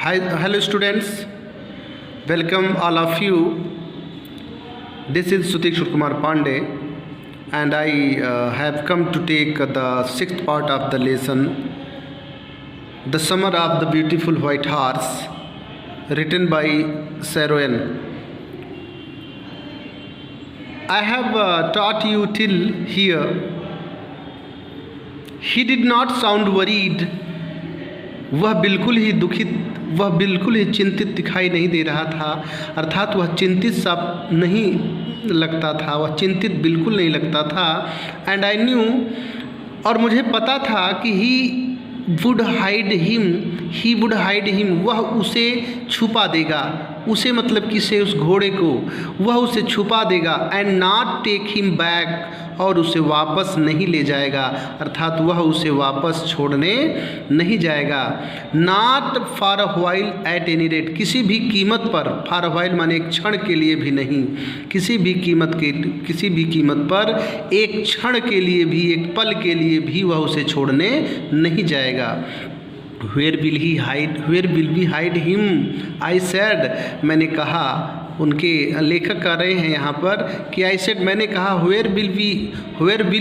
Hi, hello students. Welcome all of you. This is Sutikshu Kumar Pandey, and I have come to take the sixth part of the lesson, "The Summer of the Beautiful White Horse," written by Saroyan. I have taught you till here. He did not sound worried. वह बिल्कुल ही दुखित, वह बिल्कुल ही चिंतित दिखाई नहीं दे रहा था। अर्थात वह चिंतित सा नहीं लगता था, वह चिंतित बिल्कुल नहीं लगता था। एंड आई न्यू, और मुझे पता था कि ही वुड हाइड हिम, वह उसे छुपा देगा। उसे मतलब किसे? उस घोड़े को। वह उसे छुपा देगा। And not take him back, और उसे वापस नहीं ले जाएगा। अर्थात वह उसे वापस छोड़ने नहीं जाएगा। Not for a while at any rate, किसी भी कीमत पर। फॉर अ व्हाइल माने एक क्षण के लिए भी नहीं, किसी भी कीमत पर एक क्षण के लिए भी, एक पल के लिए भी वह उसे छोड़ने नहीं जाएगा। Where will we hide him? I said, मैंने कहा। उनके लेखक कर रहे हैं यहाँ पर कि आई सेड, मैंने कहा, where will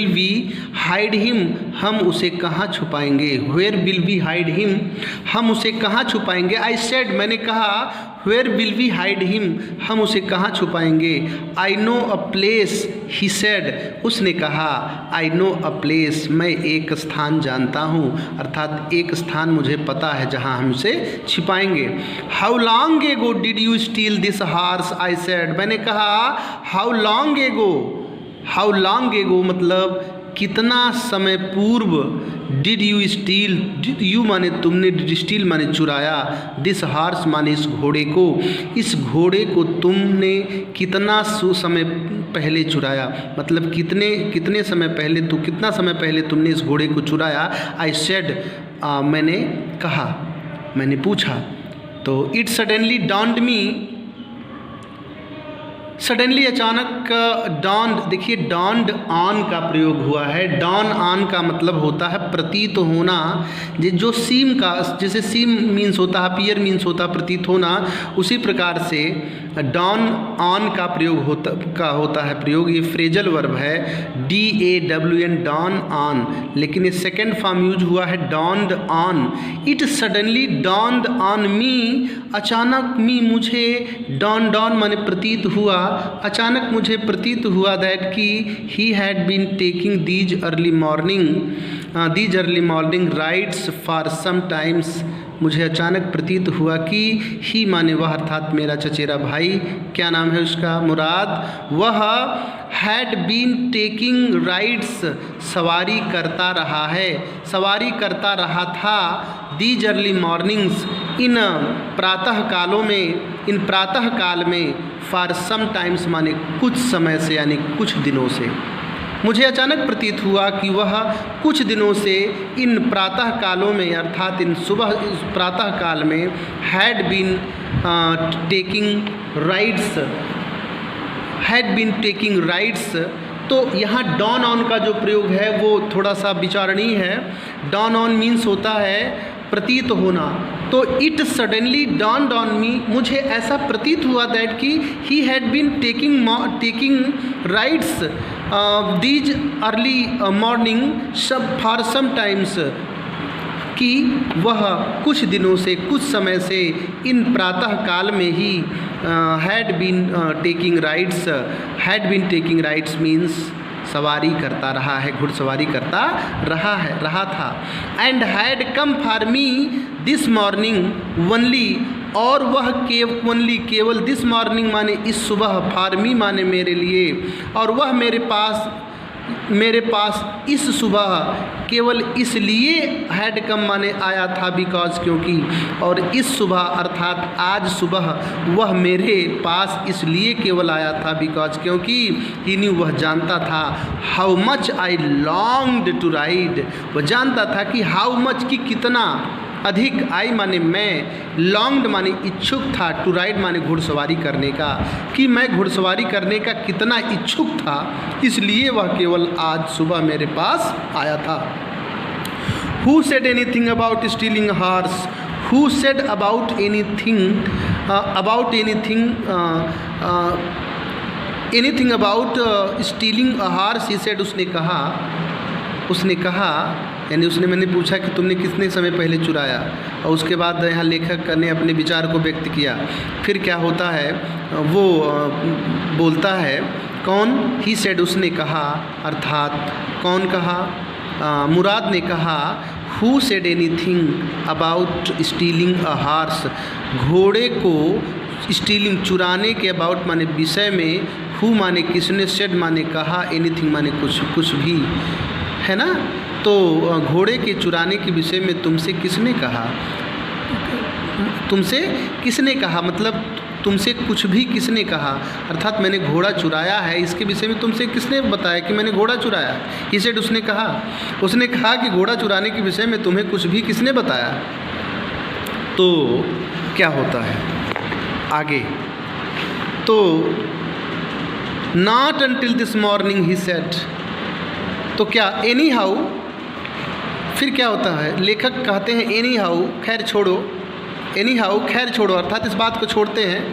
we hide him, हम उसे कहाँ छुपाएंगे। Where will we hide him, हम उसे कहाँ छुपाएंगे। आई सेड, मैंने कहा, where will we hide him, हम उसे कहाँ छुपाएंगे। I know a place, he said, उसने कहा, आई नो अ प्लेस, मैं एक स्थान जानता हूँ। अर्थात एक स्थान मुझे पता है जहाँ हम उसे छिपाएंगे। How long ago did you steal this horse, I said, मैंने कहा, हाउ लॉन्ग एगो मतलब कितना समय पूर्व। डिड यू स्टील, यू माने तुमने, स्टील माने चुराया, दिस हार्स माने इस घोड़े को, इस घोड़े को तुमने कितना समय पहले चुराया। मतलब कितने समय पहले, कितना समय पहले तुमने इस घोड़े को चुराया। आई सेड, मैंने कहा, मैंने पूछा। तो it suddenly dawned me, suddenly अचानक, डॉन्ड, देखिए डॉन्ड ऑन का प्रयोग हुआ है। डॉन ऑन का मतलब होता है प्रतीत होना। जो सीम का, जैसे सीम मीन्स होता है, अपीयर मीन्स होता है प्रतीत होना, उसी प्रकार से डॉन ऑन का प्रयोग होता है प्रयोग। ये फ्रेजल वर्ब है, DAWN, डॉन ऑन, लेकिन ये सेकेंड फॉर्म यूज हुआ है dawned on. It suddenly dawned on मी, अचानक मी मुझे, डॉन माने प्रतीत हुआ, अचानक मुझे प्रतीत हुआ दैट कि he had been taking these early morning rides for some times. मुझे अचानक प्रतीत हुआ कि ही माने वह, अर्थात मेरा चचेरा भाई, क्या नाम है उसका, मुराद, वह हैड बीन टेकिंग राइड्स, सवारी करता रहा था, दीज अर्ली मॉर्निंग्स, इन प्रातः काल में, फॉर सम टाइम्स माने कुछ समय से, यानी कुछ दिनों से। मुझे अचानक प्रतीत हुआ कि वह कुछ दिनों से इन प्रातः कालों में, अर्थात इन प्रातः काल में, हैड बीन टेकिंग राइड्स। तो यहाँ डॉन ऑन का जो प्रयोग है वो थोड़ा सा विचारणीय है। डॉन ऑन मीन्स होता है प्रतीत होना। तो it suddenly dawned on me, मुझे ऐसा प्रतीत हुआ दैट कि he had been taking rides these early morning for some times, कि वह कुछ दिनों से, कुछ समय से, इन प्रातः काल में he had been taking rides means सवारी करता रहा है, घुड़सवारी करता रहा था। And had come for me this morning only, और वह केवल दिस मॉर्निंग माने इस सुबह, फॉर मी माने मेरे लिए, और वह मेरे पास इस सुबह केवल इसलिए हैड कम माने आया था, बिकॉज क्योंकि, और इस सुबह अर्थात आज सुबह वह मेरे पास इसलिए केवल आया था, बिकॉज क्योंकि ही न्यू, वह जानता था, how much I longed to ride, वह जानता था कि हाउ मच, कि कितना अधिक, आई माने मैं, लॉन्ग्ड माने इच्छुक था, टू राइड माने घुड़सवारी करने का, कि मैं घुड़सवारी करने का कितना इच्छुक था, इसलिए वह केवल आज सुबह मेरे पास आया था। Who said anything about stealing a horse? Who said about anything about stealing a horse, he said, उसने कहा यानी उसने, मैंने पूछा कि तुमने कितने समय पहले चुराया, और उसके बाद यहाँ लेखक ने अपने विचार को व्यक्त किया। फिर क्या होता है, वो बोलता है, कौन, ही सेड, उसने कहा, अर्थात कौन कहा, मुराद ने कहा, who said anything about stealing a horse, घोड़े को स्टीलिंग चुराने के अबाउट माने विषय में, हु माने किसने, सेड माने कहा, एनीथिंग माने कुछ भी, है ना। तो घोड़े के चुराने के विषय में तुमसे किसने कहा, मतलब तुमसे कुछ भी किसने कहा, अर्थात मैंने घोड़ा चुराया है, इसके विषय में तुमसे किसने बताया कि मैंने घोड़ा चुराया। ही सेड, उसने कहा कि घोड़ा चुराने के विषय में तुम्हें कुछ भी किसने बताया। तो क्या होता है आगे, तो not until this morning, he said, तो क्या एनी हाउ, फिर क्या होता है, लेखक कहते हैं एनी हाउ, खैर छोड़ो, एनी हाउ, खैर छोड़ो, अर्थात इस बात को छोड़ते हैं।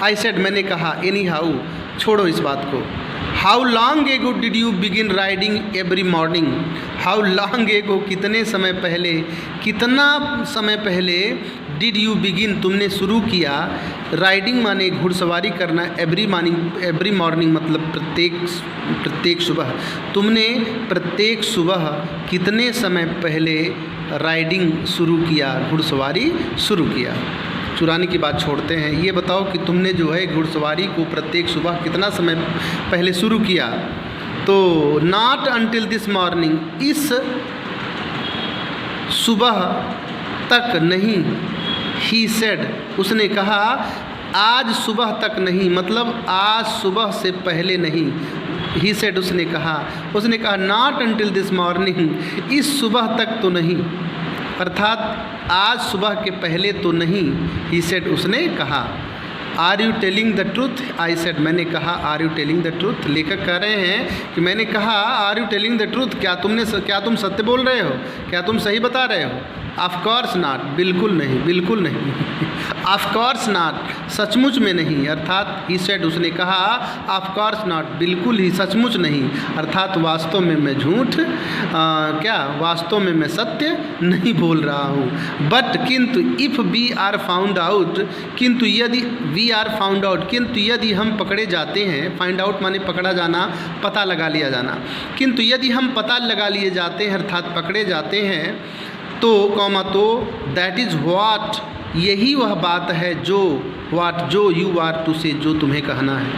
आई सेड, मैंने कहा, एनी हाउ, छोड़ो इस बात को। How long ago did you begin riding every morning, how long एगो, कितना समय पहले, डिड यू बिगिन, तुमने शुरू किया, राइडिंग माने घुड़सवारी करना, एवरी मॉर्निंग मतलब प्रत्येक सुबह, तुमने प्रत्येक सुबह कितने समय पहले राइडिंग शुरू किया, घुड़सवारी शुरू किया। चुराने की बात छोड़ते हैं, ये बताओ कि तुमने जो है घुड़सवारी को प्रत्येक सुबह कितना समय पहले शुरू किया। तो नॉट अंटिल दिस मॉर्निंग, इस सुबह तक नहीं, ही सेड, उसने कहा, आज सुबह तक नहीं, मतलब आज सुबह से पहले नहीं। ही सेड, उसने कहा नॉट अंटिल दिस मॉर्निंग, इस सुबह तक तो नहीं, अर्थात आज सुबह के पहले तो नहीं। ही सेड, उसने कहा। Are you telling the truth, I said, मैंने कहा, are you telling the truth, लेखक कह रहे हैं कि मैंने कहा, are you telling the truth, क्या तुम सत्य बोल रहे हो, क्या तुम सही बता रहे हो। ऑफ कोर्स नॉट, बिल्कुल नहीं ऑफ कोर्स नॉट, सचमुच में नहीं, अर्थात ही सेड, उसने कहा, ऑफ कोर्स नॉट, बिल्कुल ही सचमुच नहीं, अर्थात वास्तव में मैं वास्तव में मैं सत्य नहीं बोल रहा हूँ। बट किंतु if we are found out, किंतु यदि वी आर फाउंड आउट, किंतु यदि हम पकड़े जाते हैं, फाइंड आउट माने पकड़ा जाना, पता लगा लिया जाना, किंतु यदि हम पता लगा लिए जाते हैं, अर्थात पकड़े जाते हैं, तो दैट इज़ व्हाट, यही वह बात है जो, व्हाट, जो यू आर टू से, जो तुम्हें कहना है,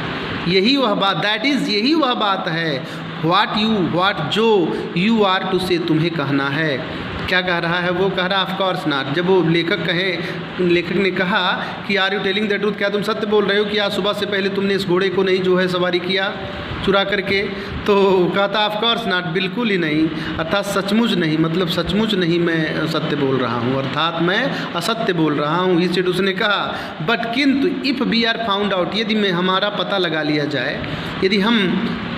यही वह बात, दैट इज़, यही वह बात है, व्हाट, जो यू आर टू से, तुम्हें कहना है। क्या कह रहा है वो, कह रहा ऑफ कोर्स नॉट। जब वो लेखक ने कहा कि are you telling the truth, क्या तुम सत्य बोल रहे हो कि आज सुबह से पहले तुमने इस घोड़े को नहीं जो है सवारी किया चुरा करके, तो कहता ऑफ कोर्स नॉट, बिल्कुल ही नहीं, अर्थात सचमुच नहीं, मतलब सचमुच नहीं मैं सत्य बोल रहा हूँ, अर्थात मैं असत्य बोल रहा हूँ। इस उसने कहा, बट किंतु if we are found out, यदि मैं हमारा पता लगा लिया जाए, यदि हम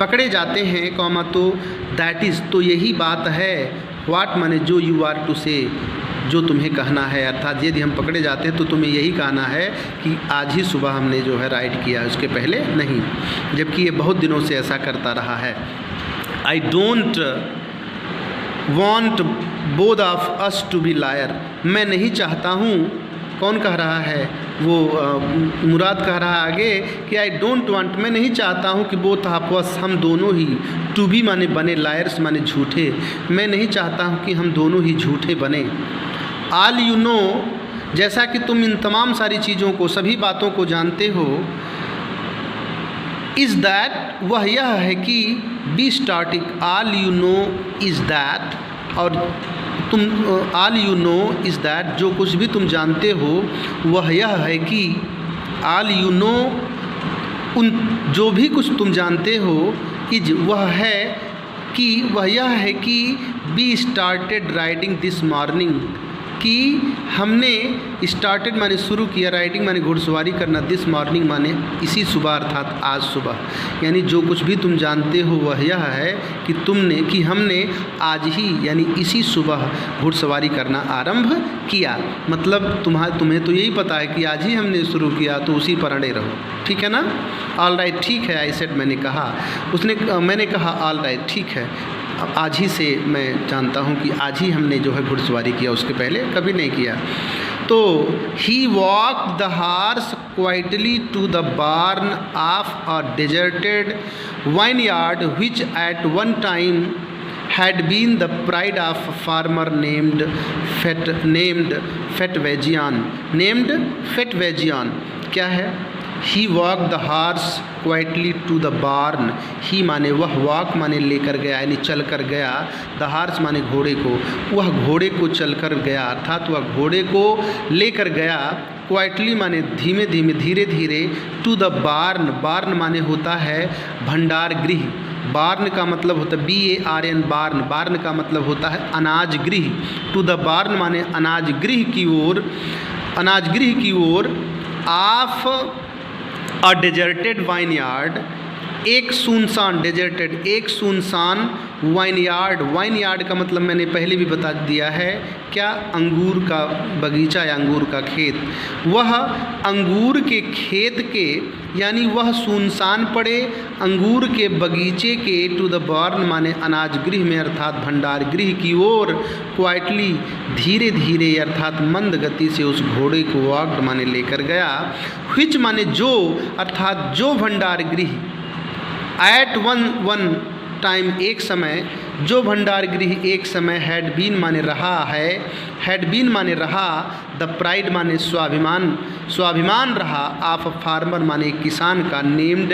पकड़े जाते हैं, तो दैट इज़, तो यही बात है, व्हाट माने जो, यू आर टू से, जो तुम्हें कहना है, अर्थात यदि हम पकड़े जाते हैं तो तुम्हें यही कहना है कि आज ही सुबह हमने जो है राइड किया, उसके पहले नहीं, जबकि ये बहुत दिनों से ऐसा करता रहा है। I don't want both of us to be liar, मैं नहीं चाहता हूँ, कौन कह रहा है, वो मुराद कह रहा है आगे कि आई डोंट वांट, मैं नहीं चाहता हूँ कि बोथ ऑफ अस, हम दोनों ही, टू बी माने बने, लायर्स माने झूठे, मैं नहीं चाहता हूँ कि हम दोनों ही झूठे बने। ऑल यू नो, जैसा कि तुम इन तमाम सारी चीज़ों को, सभी बातों को जानते हो, इज़ दैट, वह यह है कि, be starting, all you know is that, और तुम, all you know is that, जो कुछ भी तुम जानते हो वह यह है कि, ऑल यू नो, उन जो भी कुछ तुम जानते हो, इज, वह है कि, वह यह है कि, be started riding this morning, कि हमने स्टार्टेड माने शुरू किया, राइडिंग माने घुड़सवारी करना, दिस मॉर्निंग माने इसी सुबह अर्थात आज सुबह, यानी जो कुछ भी तुम जानते हो वह यह है कि हमने आज ही यानी इसी सुबह घुड़सवारी करना आरंभ किया। मतलब तुम्हें तो यही पता है कि आज ही हमने शुरू किया, तो उसी पर अड़े रहो, ठीक है ना। ऑल राइट, ठीक है, आई सेड, मैंने कहा ऑल राइट, ठीक है, आज ही से मैं जानता हूँ कि आज ही हमने जो है घुड़सवारी किया, उसके पहले कभी नहीं किया। तो he walk the horse quietly to the barn of a deserted vineyard which at one time had been the pride of a farmer named Fetvegian। क्या है? He walked the horse quietly to the barn। ही माने वह, walk माने लेकर गया यानी चल कर गया, द हार्स माने घोड़े को, वह घोड़े को चल कर गया अर्थात वह घोड़े को लेकर गया, क्वाइटली माने धीमे धीमे धीरे धीरे, टू द बार्न, बार्न माने होता है भंडार गृह, बार्न का मतलब होता है BARN बार्न, बार्न का मतलब होता है अनाज गृह, टू द बार्न माने अनाज गृह की ओर, of a deserted vineyard, एक सुनसान, डेजर्टेड एक सुनसान वाइन यार्ड का मतलब मैंने पहले भी बता दिया है, क्या? अंगूर का बगीचा या अंगूर का खेत, वह अंगूर के खेत के यानी वह सुनसान पड़े अंगूर के बगीचे के, टू द बार्न माने अनाज गृह में अर्थात भंडार गृह की ओर, क्वाइटली धीरे धीरे अर्थात मंद गति से उस घोड़े को वॉक्ड माने लेकर गया, व्हिच माने जो अर्थात जो भंडार गृह, एट वन टाइम एक समय, जो भंडार गृह एक समय, हैड बीन माने रहा है, हैड बीन माने रहा, द प्राइड माने स्वाभिमान रहा, ऑफ फार्मर माने किसान का, नेम्ड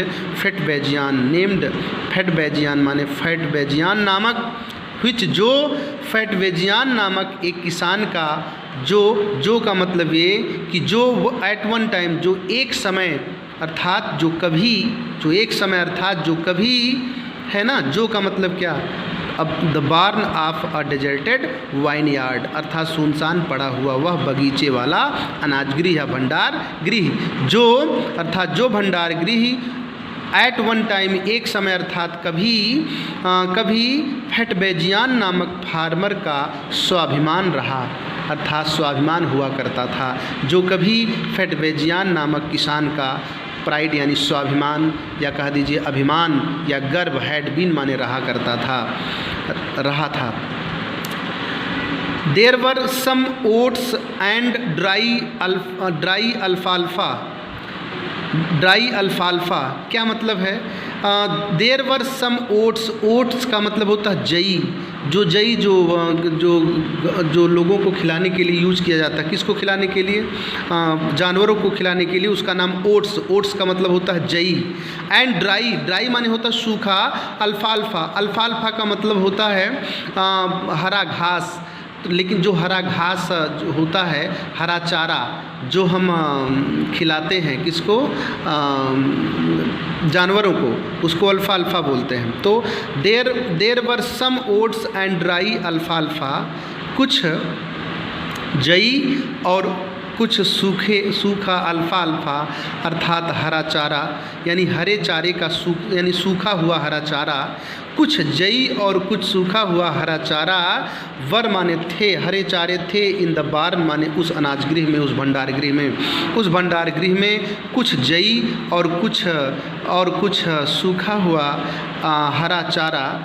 फेटवेजियान माने फैटवेजियान नामक, व्हिच जो फैटवेजियान नामक एक किसान का, जो का मतलब ये कि जो एट वन टाइम जो एक समय अर्थात जो कभी, जो एक समय अर्थात जो कभी है ना, जो का मतलब क्या? अब the barn of a deserted vineyard अर्थात सुनसान पड़ा हुआ वह बगीचे वाला अनाज गृह या भंडार गृह, जो अर्थात जो भंडार गृह एट वन टाइम एक समय अर्थात कभी फैटवेजियान नामक फार्मर का स्वाभिमान रहा अर्थात स्वाभिमान हुआ करता था, जो कभी फैटवेजियान नामक किसान का प्राइड यानी स्वाभिमान या कह दीजिए अभिमान या गर्व, हैड बीन माने रहा था। There were some oats and dry अल्फाल्फा क्या मतलब है? देयर वर सम ओट्स का मतलब होता है जई, जो लोगों को खिलाने के लिए यूज किया जाता है। किसको खिलाने के लिए? जानवरों को खिलाने के लिए, उसका नाम ओट्स का मतलब होता है जई। एंड ड्राई माने होता है सूखा, अल्फाल्फा का मतलब होता है हरा घास, लेकिन जो हरा घास जो होता है, हरा चारा जो हम खिलाते हैं किसको? जानवरों को, उसको अल्फाल्फा बोलते हैं। तो देर वर सम ओट्स एंड ड्राई अल्फाल्फा, कुछ जई और कुछ सूखा अल्फाल्फा अर्थात हरा चारा यानी हरे चारे का यानी सूखा हुआ हरा चारा, कुछ जई और कुछ सूखा हुआ हरा चारा, वर माने थे, हरे चारे थे, इन द बार्न माने उस अनाज गृह में, उस भंडार गृह में कुछ जई और कुछ सूखा हुआ हरा चारा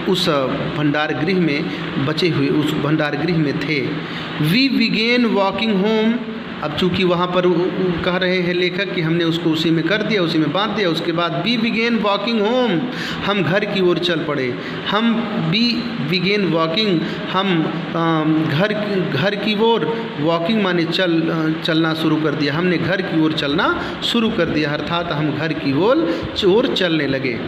उस भंडार गृह में बचे हुए उस भंडार गृह में थे। वी बिगेन वॉकिंग होम, अब चूँकि वहाँ पर कह रहे हैं लेखक कि हमने उसको उसी में कर दिया, उसी में बांध दिया, उसके बाद वी बिगेन वॉकिंग होम, हम घर की ओर चल पड़े। हम बिगेन वॉकिंग, हम घर की ओर, वॉकिंग माने चलना शुरू कर दिया, हमने घर की ओर चलना शुरू कर दिया अर्थात हम घर की ओर चलने लगे।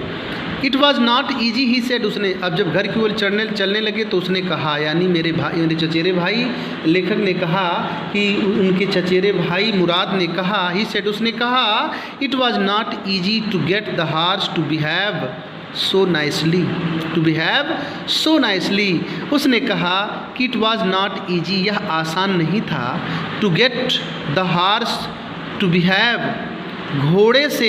It was not easy he said, उसने अब जब घर की ओर चलने लगे तो उसने कहा, यानी मेरे चचेरे भाई, लेखक ने कहा कि उनके चचेरे भाई मुराद ने कहा, ही सेड उसने कहा, it was not easy to get the horse to behave so nicely, so nicely. उसने कहा कि इट वॉज नॉट ईजी, यह आसान नहीं था, to get the horse to behave, घोड़े से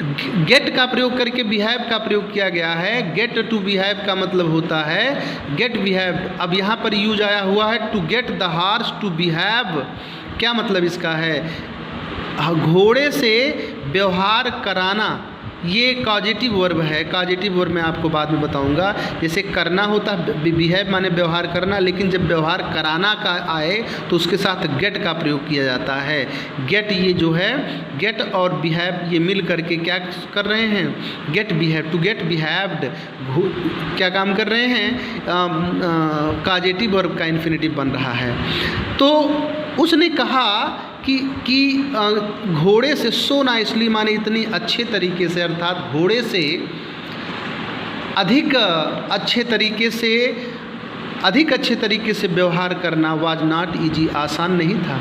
गेट का प्रयोग करके बिहेव का प्रयोग किया गया है। गेट टू बिहेव का मतलब होता है गेट बिहेव। अब यहाँ पर यूज आया हुआ है to get the horse to behave. क्या मतलब इसका है? घोड़े से व्यवहार कराना, ये कॉजेटिव वर्ब है। कॉजेटिव वर्ब मैं आपको बाद में बताऊंगा। जैसे करना होता है, बिहेव माने व्यवहार करना, लेकिन जब व्यवहार कराना का आए तो उसके साथ गेट का प्रयोग किया जाता है। गेट, ये जो है गेट और बिहेव ये मिल करके क्या कर रहे हैं? Get behave, to get behaved क्या काम कर रहे हैं? कॉजेटिव वर्ब का इन्फिनेटिव बन रहा है। तो उसने कहा कि घोड़े से सो नाइसली माने इतनी अच्छे तरीके से, अर्थात घोड़े से अधिक अच्छे तरीके से व्यवहार करना वाज नॉट ईजी, आसान नहीं था।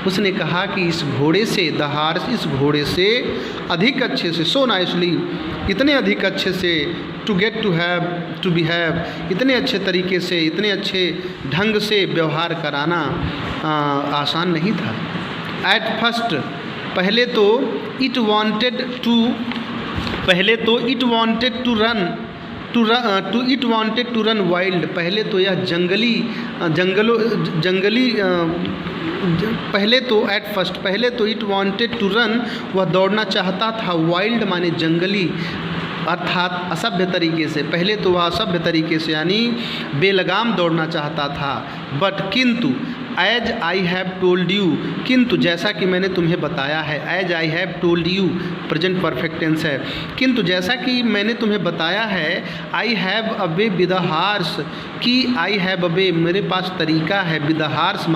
उसने कहा कि इस घोड़े से, द हॉर्स, इस घोड़े से अधिक अच्छे से, सो नाइसली इतने अधिक अच्छे से, to get to have, to behave इतने अच्छे तरीके से, इतने अच्छे ढंग से व्यवहार कराना आसान नहीं था। एट फर्स्ट, पहले तो it wanted to run wild, पहले तो यह पहले तो एट फर्स्ट, पहले तो इट वांटेड टू रन, वह दौड़ना चाहता था, वाइल्ड माने जंगली, अर्थात असभ्य तरीके से। पहले तो वह असभ्य तरीके से यानी बेलगाम दौड़ना चाहता था। बट किंतु, as I have told you, किंतु जैसा कि मैंने तुम्हें बताया है। As I have told you present perfect tense है। किंतु जैसा कि मैंने तुम्हें बताया है, I have a way with a horse, कि आई हैव अ वे मेरे पास तरीका है, विद अ हॉर्स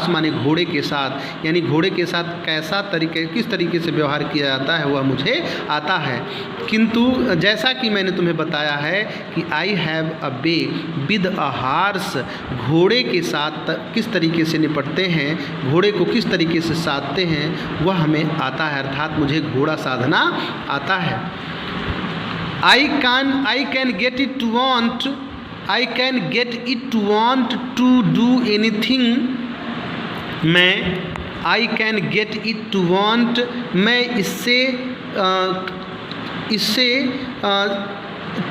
माने घोड़े के साथ, यानी घोड़े के साथ किस तरीके से व्यवहार किया जाता है वह मुझे आता है। किंतु जैसा कि मैंने तुम्हें बताया है कि I have a way with a horse, घोड़े के साथ किस तरीके से निपटते हैं, घोड़े को किस तरीके से साधते हैं वह हमें आता है, अर्थात मुझे घोड़ा साधना आता है। I can get it to want to do anything, I can get it to want, मैं इससे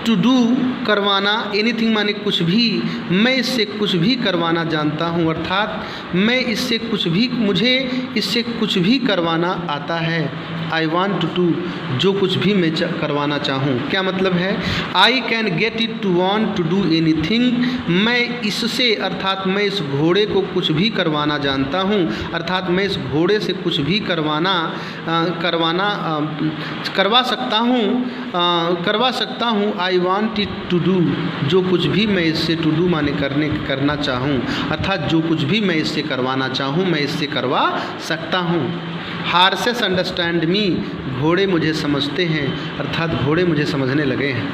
टू डू करवाना, एनीथिंग माने कुछ भी, मैं इससे कुछ भी करवाना जानता हूँ, अर्थात मुझे इससे कुछ भी करवाना आता है। आई वॉन्ट टू डू, जो कुछ भी मैं करवाना चाहूँ। क्या मतलब है? I can get it to want to do anything, मैं इससे, अर्थात मैं इस घोड़े को कुछ भी करवाना जानता हूँ, अर्थात मैं इस घोड़े से कुछ भी करवा सकता हूँ। I want it to do, जो कुछ भी मैं इससे, टू डू माने करना चाहूँ, अर्थात जो कुछ भी मैं इससे करवाना चाहूँ मैं इससे करवा सकता हूँ। हॉर्सेस अंडरस्टैंड मी, घोड़े मुझे समझते हैं, अर्थात घोड़े मुझे समझने लगे हैं।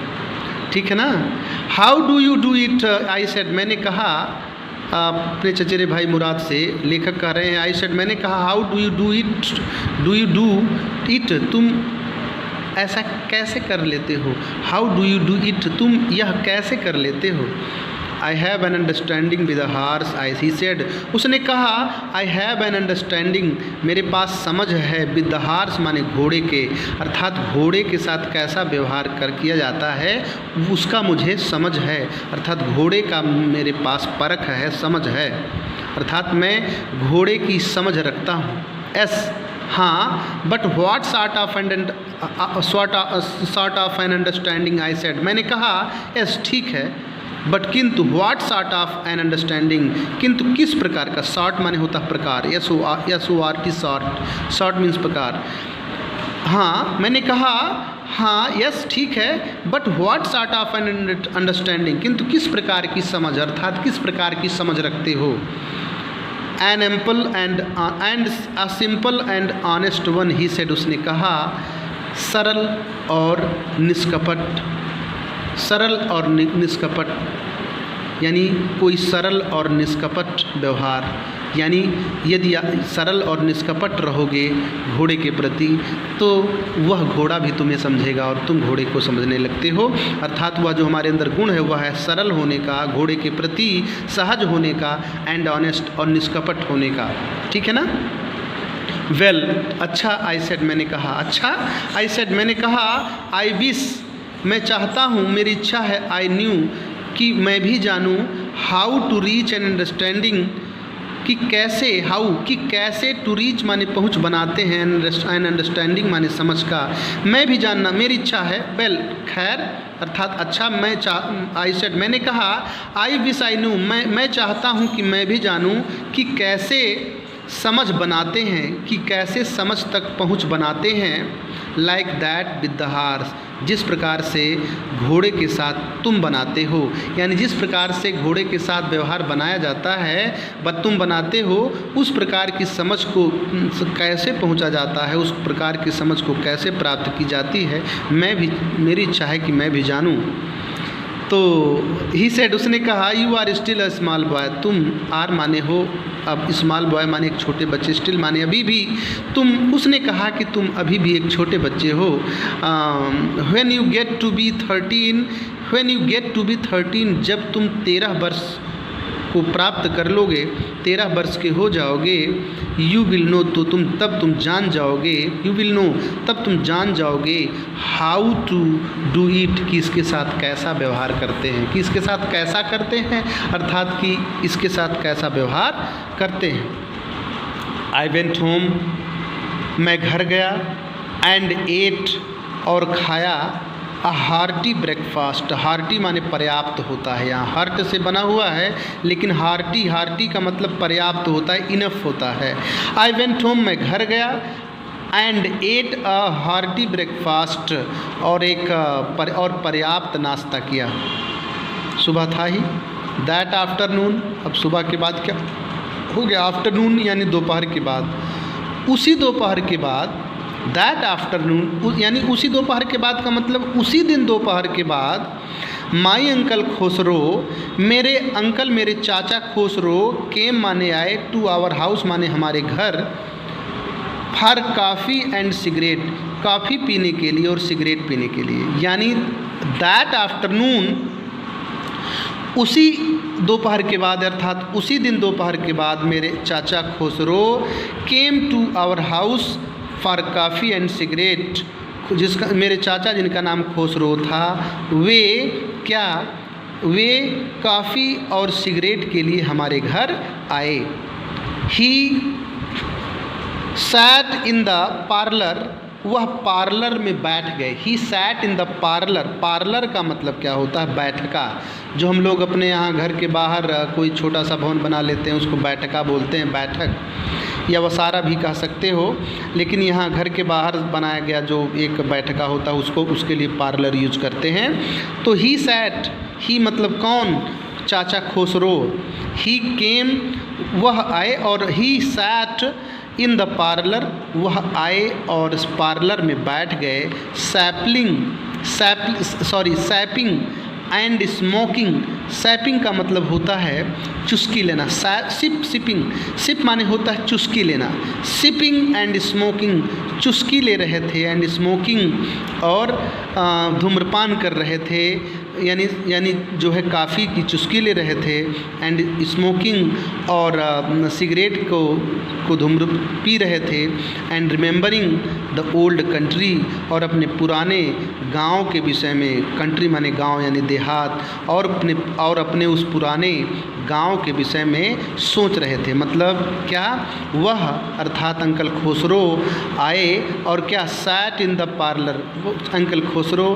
ठीक है ना? How do you do it, I said, मैंने कहा अपने चचेरे भाई मुराद से, लेखक कह रहे हैं, आई सेड, मैंने कहा, how do you do it, तुम ऐसा कैसे कर लेते हो? How do you do it, तुम यह कैसे कर लेते हो? I have an understanding with a horse, he said, उसने कहा, आई हैव एन अंडरस्टैंडिंग, मेरे पास समझ है, विद द हॉर्स माने घोड़े के, अर्थात घोड़े के साथ कैसा व्यवहार किया जाता है उसका मुझे समझ है, अर्थात घोड़े का मेरे पास परख है, समझ है, अर्थात मैं घोड़े की समझ रखता हूँ। हाँ, but what sort of an understanding, I said, मैंने कहा, यस ठीक है, बट किंतु what sort of an understanding, किंतु किस प्रकार का, सॉर्ट माने होता है प्रकार, SORT, सॉर्ट मीन्स प्रकार। हाँ, मैंने कहा, हाँ यस ठीक है, but what sort of an understanding, किंतु किस प्रकार की समझ, अर्थात किस प्रकार की समझ रखते हो। An ample and a simple and honest one, he said, उसने कहा, सरल और निष्कपट, यानी कोई सरल और निष्कपट व्यवहार, यानी यदि सरल और निष्कपट रहोगे घोड़े के प्रति तो वह घोड़ा भी तुम्हें समझेगा और तुम घोड़े को समझने लगते हो। अर्थात वह जो हमारे अंदर गुण है वह है सरल होने का, घोड़े के प्रति सहज होने का, एंड ऑनेस्ट और निष्कपट होने का। ठीक है ना। वेल, अच्छा, आई सेड, मैंने कहा, अच्छा, आई सेड, मैंने कहा, आई विश, मैं चाहता हूँ, मेरी इच्छा है, आई न्यू, कि मैं भी जानूँ, how to reach an understanding, कि कैसे, हाउ, कि कैसे, टू रीच माने पहुँच बनाते हैं, एन अंडरस्टैंडिंग माने समझ का, मैं भी जानना, मेरी इच्छा है। वेल, खैर, अर्थात अच्छा, आई सेड, मैंने कहा, आई विश आई न्यू, मैं चाहता हूँ कि मैं भी जानूँ कि कैसे समझ बनाते हैं, कि कैसे समझ तक पहुँच बनाते हैं, like that with the horse, जिस प्रकार से घोड़े के साथ तुम बनाते हो, यानी जिस प्रकार से घोड़े के साथ व्यवहार बनाया जाता है तुम बनाते हो, उस प्रकार की समझ को कैसे पहुंचा जाता है, उस प्रकार की समझ को कैसे प्राप्त की जाती है, मेरी इच्छा है कि मैं भी जानूं। तो ही सेड, उसने कहा, you are still a small boy, तुम आर माने हो, अब स्मॉल बॉय माने एक छोटे बच्चे, स्टिल माने अभी भी, तुम, उसने कहा कि तुम अभी भी एक छोटे बच्चे हो। When you get to be 13, जब तुम 13 वर्ष को प्राप्त कर लोगे, 13 वर्ष के हो जाओगे, यू विल नो, तो तब तुम जान जाओगे, यू विल नो, तब तुम जान जाओगे, हाउ टू डू इट, कि इसके साथ कैसा व्यवहार करते हैं, कि इसके साथ कैसा करते हैं, अर्थात कि इसके साथ कैसा व्यवहार करते हैं। आई वेंट होम, मैं घर गया, एंड एट, और खाया, अ हार्टी ब्रेकफास्ट, हार्टी माने पर्याप्त होता है, यहाँ हार्ट से बना हुआ है, लेकिन हार्टी का मतलब पर्याप्त होता है, इनफ होता है। आई वेंट होम, मैं घर गया, and at a hearty breakfast, और पर्याप्त नाश्ता किया। सुबह था ही, दैट आफ्टरनून, अब सुबह के बाद क्या हो गया, आफ्टरनून यानी दोपहर के बाद, उसी दोपहर के बाद, दैट आफ्टरनून यानी उसी दोपहर के बाद का मतलब उसी दिन दोपहर के बाद, माई अंकल खोसरो, मेरे अंकल, मेरे चाचा खोसरो, केम माने आए, टू आवर हाउस माने हमारे घर, for coffee and cigarette, coffee पीने के लिए और सिगरेट पीने के लिए, यानी दैट आफ्टरनून, उसी दोपहर के बाद, अर्थात उसी दिन दोपहर के बाद, मेरे चाचा Khosrove came to our house for coffee and cigarette, जिसका, मेरे चाचा जिनका नाम खोसरो था, वे कॉफ़ी और सिगरेट के लिए हमारे घर आए। He sat in the parlour, वह पार्लर में बैठ गए। He sat in the parlour, parlour का मतलब क्या होता है, बैठका, जो हम लोग अपने यहाँ घर के बाहर कोई छोटा सा भवन बना लेते हैं, उसको बैठका बोलते हैं, बैठक, या वसारा भी कह सकते हो, लेकिन यहाँ घर के बाहर बनाया गया जो एक बैठका होता है उसको, उसके लिए पार्लर यूज करते हैं। तो ही सैट, ही मतलब कौन, चाचा खोसरो, ही केम, वह आए, और he sat in the parlour, वह आए और इस पार्लर में बैठ गए, सैपिंग एंड स्मोकिंग, सैपिंग का मतलब होता है चुस्की लेना, सिप माने होता है चुस्की लेना, सिपिंग एंड स्मोकिंग, चुस्की ले रहे थे, एंड स्मोकिंग, और धूम्रपान कर रहे थे, यानी जो है काफ़ी की चुस्की ले रहे थे, एंड स्मोकिंग, और सिगरेट को धूम्र पी रहे थे, and remembering the old country, और अपने पुराने गांव के विषय में, कंट्री माने गांव यानी देहात, और अपने उस पुराने गांव के विषय में सोच रहे थे। मतलब क्या, वह अर्थात अंकल खोसरो आए और क्या, सैट इन द पार्लर, वो अंकल खोसरो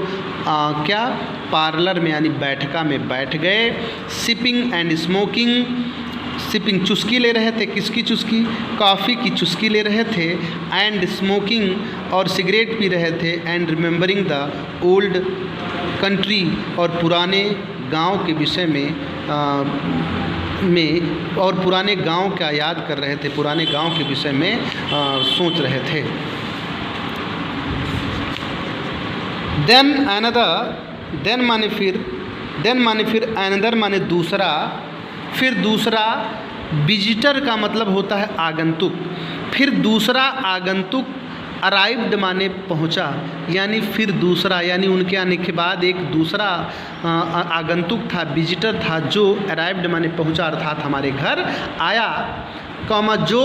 क्या, पार्लर में यानी बैठका में बैठ गए, सिपिंग एंड स्मोकिंग, सिपिंग चुस्की ले रहे थे, किसकी चुस्की, कॉफ़ी की चुस्की ले रहे थे, एंड स्मोकिंग, और सिगरेट पी रहे थे, and remembering the old country, और पुराने गांव के विषय और पुराने गांव का याद कर रहे थे, पुराने गांव के विषय में सोच रहे थे। देन माने फिर, देन माने फिर, अनदर माने दूसरा, फिर दूसरा, विजिटर का मतलब होता है आगंतुक, फिर दूसरा आगंतुक, अराइव्ड माने पहुंचा, यानी फिर दूसरा, यानी उनके आने के बाद एक दूसरा आगंतुक था, विजिटर था, जो अराइव्ड माने पहुंचा अर्थात हमारे घर आया, कॉमा जो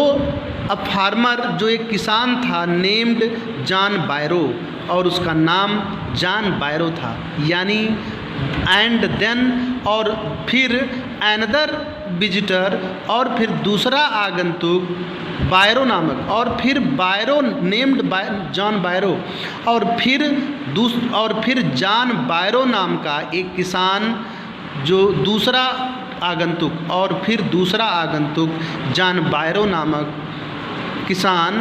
अ फार्मर, जो एक किसान था, नेम्ड जॉन बायरो, और उसका नाम जॉन बायरो था, यानी एंड देन, और फिर अनदर विजिटर, और फिर दूसरा आगंतुक, बायरो नामक, और फिर बायरो नेम्ड जॉन बायरो, और फिर जॉन बायरो नाम का एक किसान, जो दूसरा आगंतुक, और फिर दूसरा आगंतुक जॉन बायरो नामक किसान,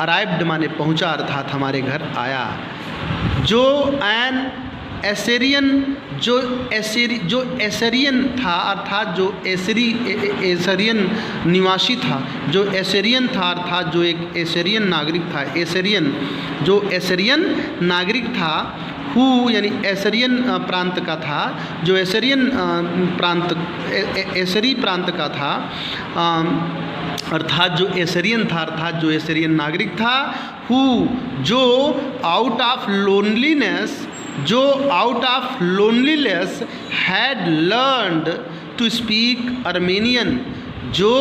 अराइव्ड माने पहुंचा अर्थात हमारे घर आया, जो एन एसेरियन, जो एसेरियन था अर्थात जो एसेरियन निवासी था, जो एसेरियन था अर्थात जो एक एसेरियन नागरिक था, एसेरियन जो एसेरियन नागरिक था, हु यानी एसेरियन प्रांत का था, जो एसेरियन प्रांत एसेरी प्रांत का था, अर्थात जो एसेरियन था, अर्थात जो एसेरियन नागरिक था, हु जो आउट ऑफ लोनलीनेस, जो out of loneliness had learned to speak Armenian, जो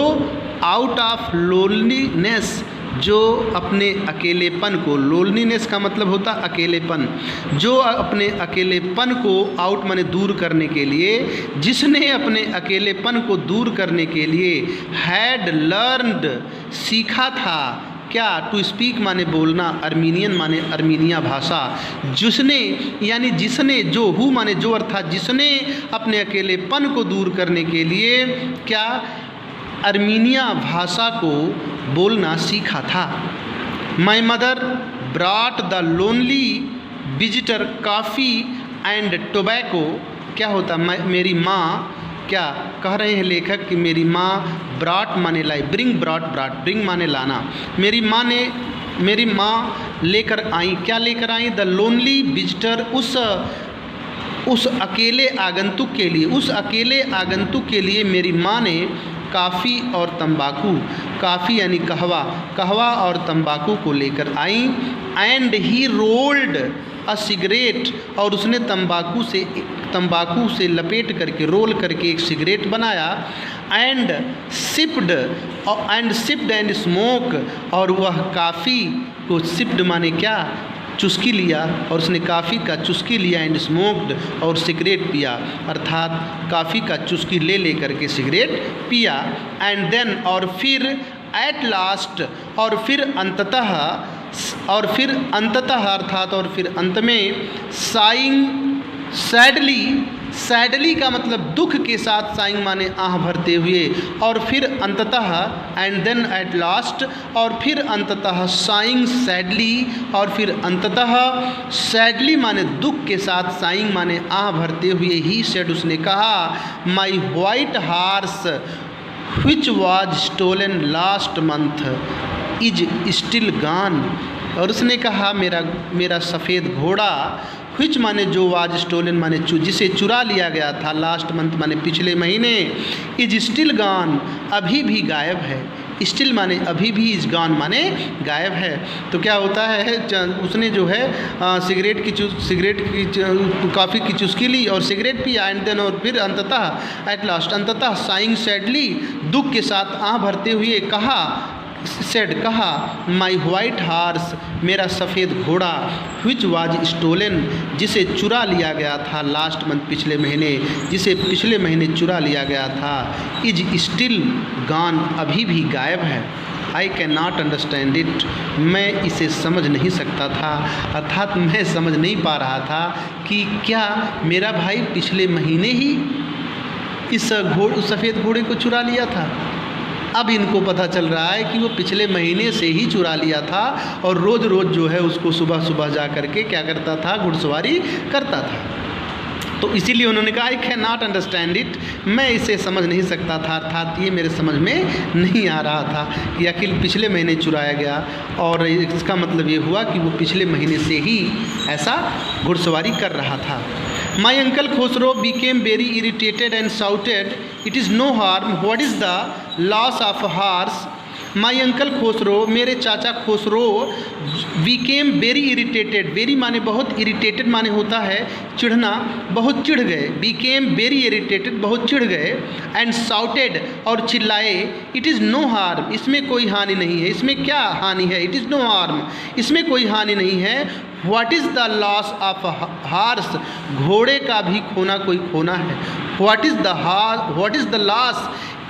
आउट ऑफ लोनलीनेस, जो अपने अकेलेपन को, लोनलीनेस का मतलब होता अकेलेपन, जो अपने अकेलेपन को आउट माने दूर करने के लिए, जिसने अपने अकेलेपन को दूर करने के लिए हैड लर्नड सीखा था, क्या, टू स्पीक माने बोलना, अर्मीनियन माने अर्मीनिया भाषा, जिसने यानी जिसने, जो हु माने जो अर्थात जिसने अपने अकेलेपन को दूर करने के लिए क्या, अर्मीनिया भाषा को बोलना सीखा था। My mother brought the lonely visitor coffee and tobacco, क्या होता, मेरी माँ, क्या कह रहे हैं लेखक कि मेरी माँ ब्रॉट माने लाई, ब्रिंग ब्रॉट, ब्रिंग माने लाना, मेरी माँ लेकर आई, क्या लेकर आई, द लोनली विजिटर, उस अकेले आगंतुक के लिए, उस अकेले आगंतुक के लिए मेरी माँ ने काफ़ी और तंबाकू, काफ़ी यानी कहवा और तंबाकू को लेकर आई, and he rolled a cigarette, और उसने तंबाकू से लपेट करके, रोल करके एक सिगरेट बनाया, एंड सिप्ड एंड स्मोक, और वह काफ़ी को सिप्ड माने क्या, चुस्की लिया, और उसने काफ़ी का चुस्की लिया, एंड स्मोक्ड, और सिगरेट पिया, अर्थात काफ़ी का चुस्की ले करके सिगरेट पिया, एंड देन, और फिर एट लास्ट, और फिर अंततः अर्थात और फिर अंत में, साइंग सैडली का मतलब दुख के साथ, साइंग माने आह भरते हुए, और फिर अंततः, एंड देन एट लास्ट, और फिर अंततः साइंग सैडली, और फिर अंततः सैडली माने दुख के साथ, साइंग माने आह भरते हुए, ही सेड उसने कहा, my white horse which was stolen last month is still gone, और उसने कहा मेरा सफ़ेद घोड़ा, विच माने जो, वाज स्टोलन माने जिसे चुरा लिया गया था, लास्ट मंथ माने पिछले महीने, इज स्टिल गॉन अभी भी गायब है, स्टिल माने अभी भी, इज गॉन माने गायब है। तो क्या होता है, उसने जो है सिगरेट की कॉफ़ी की चुस्की ली और सिगरेट पिया, एंड देन, और फिर अंततः एट लास्ट, अंततः साइंग सैडली दुख के साथ आह भरते हुए कहा, सेड कहा, माई वाइट हार्स मेरा सफ़ेद घोड़ा, विच वाज स्टोलन जिसे चुरा लिया गया था, लास्ट मंथ पिछले महीने, जिसे पिछले महीने चुरा लिया गया था, इज स्टिल गॉन अभी भी गायब है। I can not understand it मैं इसे समझ नहीं सकता था, अर्थात मैं समझ नहीं पा रहा था कि क्या मेरा भाई पिछले महीने ही इस सफ़ेद घोड़े को चुरा लिया था। अब इनको पता चल रहा है कि वो पिछले महीने से ही चुरा लिया था और रोज़ रोज़ जो है उसको सुबह सुबह जा करके क्या करता था, घुड़सवारी करता था। तो इसीलिए उन्होंने कहा I can not understand it मैं इसे समझ नहीं सकता था, अर्थात ये मेरे समझ में नहीं आ रहा था कि आखिर पिछले महीने चुराया गया, और इसका मतलब ये हुआ कि वो पिछले महीने से ही ऐसा घुड़सवारी कर रहा था। माई uncle Khusro became very irritated and shouted, "It is no harm. What is the loss of a horse?" My uncle Khusro, मेरे चाचा Khusro, became very irritated. very माने बहुत, irritated माने होता है चिढ़ना, बहुत चिढ़ गए. became very irritated, बहुत चिढ़ गए. and shouted, और चिल्लाए, "It is no harm." इसमें कोई हानि नहीं है. इसमें क्या हानि है? It is no harm, इसमें कोई हानि नहीं है. What is the loss of a horse? घोड़े का भी खोना कोई खोना है. What is the loss?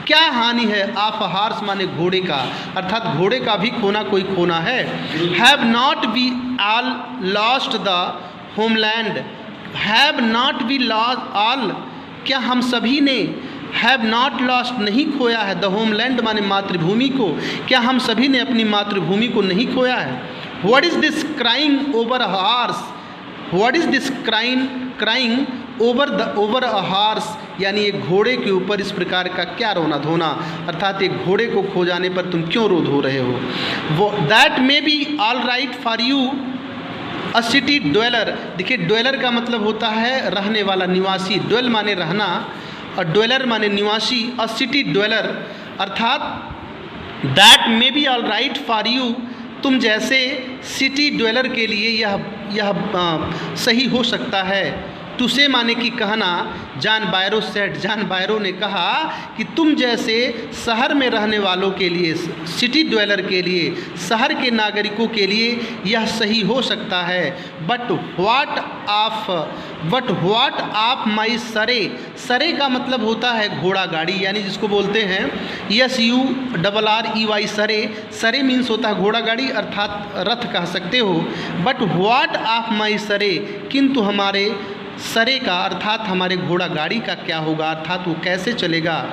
क्या हानि है? ऑफ हार्स माने घोड़े का, अर्थात घोड़े का भी खोना कोई खोना है. Have not we all lost the homeland? Have not we lost all, क्या हम सभी ने हैव नॉट लॉस्ट नहीं खोया है? द होमलैंड माने मातृभूमि को, क्या हम सभी ने अपनी मातृभूमि को नहीं खोया है? What is this crying over a horse? What is this crying over a horse, यानी एक घोड़े के ऊपर इस प्रकार का क्या रोना धोना, अर्थात एक घोड़े को खो जाने पर तुम क्यों रो धो रहे हो? वो that may be all right for you a city dweller. देखिए, ड्वेलर का मतलब होता है रहने वाला, निवासी. ड्वेल माने रहना और ड्वेलर माने निवासी. अ सिटी ड्वेलर, अर्थात that may be all right for you, तुम जैसे सिटी ड्वेलर के लिए यह सही हो सकता है. टू से माने कि कहना. John Byro said, John Byro ने कहा कि तुम जैसे शहर में रहने वालों के लिए, सिटी ड्वेलर के लिए, शहर के नागरिकों के लिए यह सही हो सकता है. बट व्हाट ऑफ माई सरे, सरे का मतलब होता है घोड़ा गाड़ी, यानी जिसको बोलते हैं SURREY सरे. सरे मीन्स होता है घोड़ा गाड़ी, अर्थात रथ कह सकते हो. बट व्हाट ऑफ माई सरे, किंतु हमारे सरे का, अर्थात हमारे घोड़ा गाड़ी का क्या होगा, अर्थात वो कैसे चलेगा.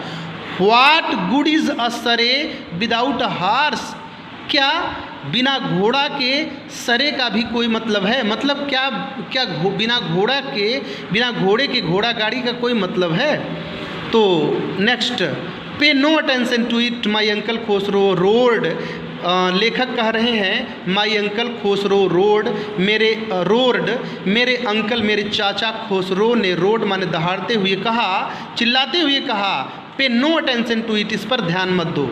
व्हाट गुड इज़ अ सरे विदाउट अ हॉर्स, क्या बिना घोड़ा के सरे का भी कोई मतलब है? मतलब क्या बिना घोड़े के घोड़ा गाड़ी का कोई मतलब है? तो next, pay no attention to it my uncle Khosrove roared. लेखक कह रहे हैं माई अंकल खुसरो रोड, मेरे अंकल, मेरे चाचा खुसरो ने रोड माने दहाड़ते हुए कहा, चिल्लाते हुए कहा, पे नो अटेंशन टू इट, इस पर ध्यान मत दो,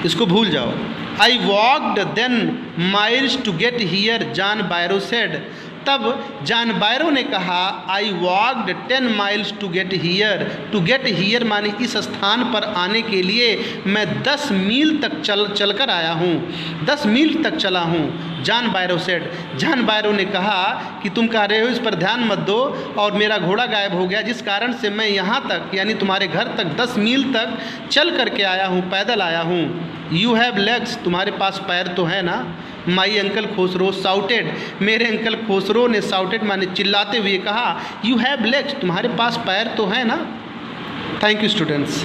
इसको भूल जाओ. I walked ten miles to get here, John Byro said. तब जॉन बायरो ने कहा, I walked 10 miles to get here. To get here माने इस स्थान पर आने के लिए मैं 10 मील तक चल कर आया हूँ, 10 मील तक चला हूँ. John Byro said, John Byro ने कहा कि तुम कह रहे हो इस पर ध्यान मत दो, और मेरा घोड़ा गायब हो गया, जिस कारण से मैं यहाँ तक, यानी तुम्हारे घर तक 10 मील तक चल करके आया हूँ, पैदल आया हूँ. यू हैव लेग्स, तुम्हारे पास पैर तो है ना. माई अंकल खुसरो साउटेड, मेरे अंकल खुसरो ने साउटेड माने चिल्लाते हुए कहा, यू हैव लेग्स, तुम्हारे पास पैर तो है ना. Thank you students.